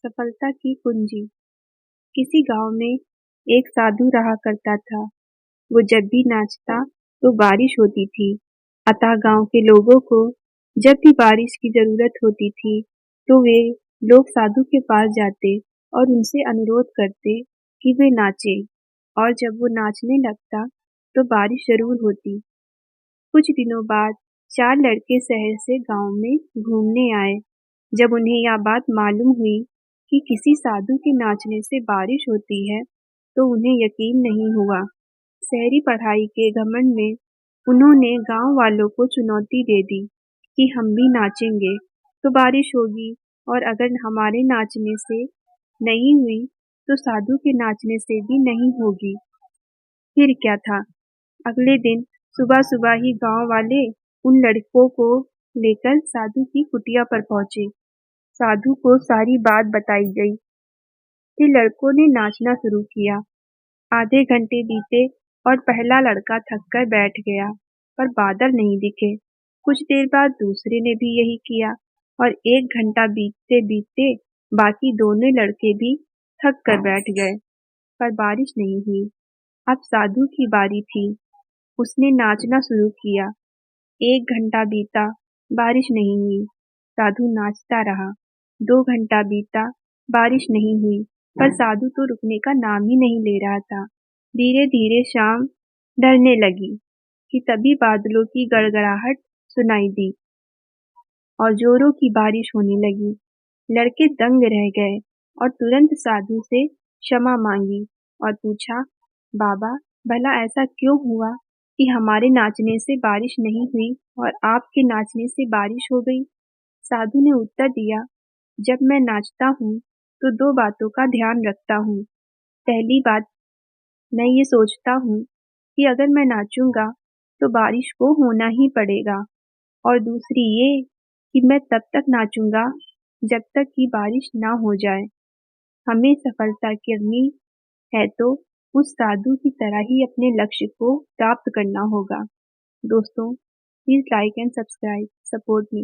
सफलता की कुंजी। किसी गांव में एक साधु रहा करता था। वो जब भी नाचता तो बारिश होती थी। अतः गांव के लोगों को जब भी बारिश की जरूरत होती थी तो वे लोग साधु के पास जाते और उनसे अनुरोध करते कि वे नाचे। और जब वो नाचने लगता तो बारिश जरूर होती। कुछ दिनों बाद 4 लड़के शहर से गांव में घूमने आए। जब उन्हें यह बात मालूम हुई कि किसी साधु के नाचने से बारिश होती है तो उन्हें यकीन नहीं हुआ। शहरी पढ़ाई के घमंड में उन्होंने गांव वालों को चुनौती दे दी कि हम भी नाचेंगे तो बारिश होगी, और अगर हमारे नाचने से नहीं हुई तो साधु के नाचने से भी नहीं होगी। फिर क्या था, अगले दिन सुबह सुबह ही गांव वाले उन लड़कों को लेकर साधु की कुटिया पर पहुंचे। साधु को सारी बात बताई गई। फिर लड़कों ने नाचना शुरू किया। आधे घंटे बीते और पहला लड़का थककर बैठ गया, पर बादल नहीं दिखे। कुछ देर बाद दूसरे ने भी यही किया और 1 घंटा बीतते बीतते बाकी दोनों लड़के भी थक कर बैठ गए, पर बारिश नहीं हुई। अब साधु की बारी थी। उसने नाचना शुरू किया। 1 घंटा बीता, बारिश नहीं हुई। साधु नाचता रहा। 2 घंटा बीता, बारिश नहीं हुई, पर साधु तो रुकने का नाम ही नहीं ले रहा था। धीरे धीरे शाम ढलने लगी कि तभी बादलों की गड़गड़ाहट सुनाई दी और जोरों की बारिश होने लगी। लड़के दंग रह गए और तुरंत साधु से क्षमा मांगी और पूछा, बाबा, भला ऐसा क्यों हुआ कि हमारे नाचने से बारिश नहीं हुई और आपके नाचने से बारिश हो गई? साधु ने उत्तर दिया, जब मैं नाचता हूँ तो 2 बातों का ध्यान रखता हूँ। पहली बात, मैं ये सोचता हूँ कि अगर मैं नाचूंगा तो बारिश को होना ही पड़ेगा, और दूसरी ये कि मैं तब तक नाचूंगा जब तक कि बारिश ना हो जाए। हमें सफलता करनी है तो उस साधु की तरह ही अपने लक्ष्य को प्राप्त करना होगा। दोस्तों, please like and subscribe, support me.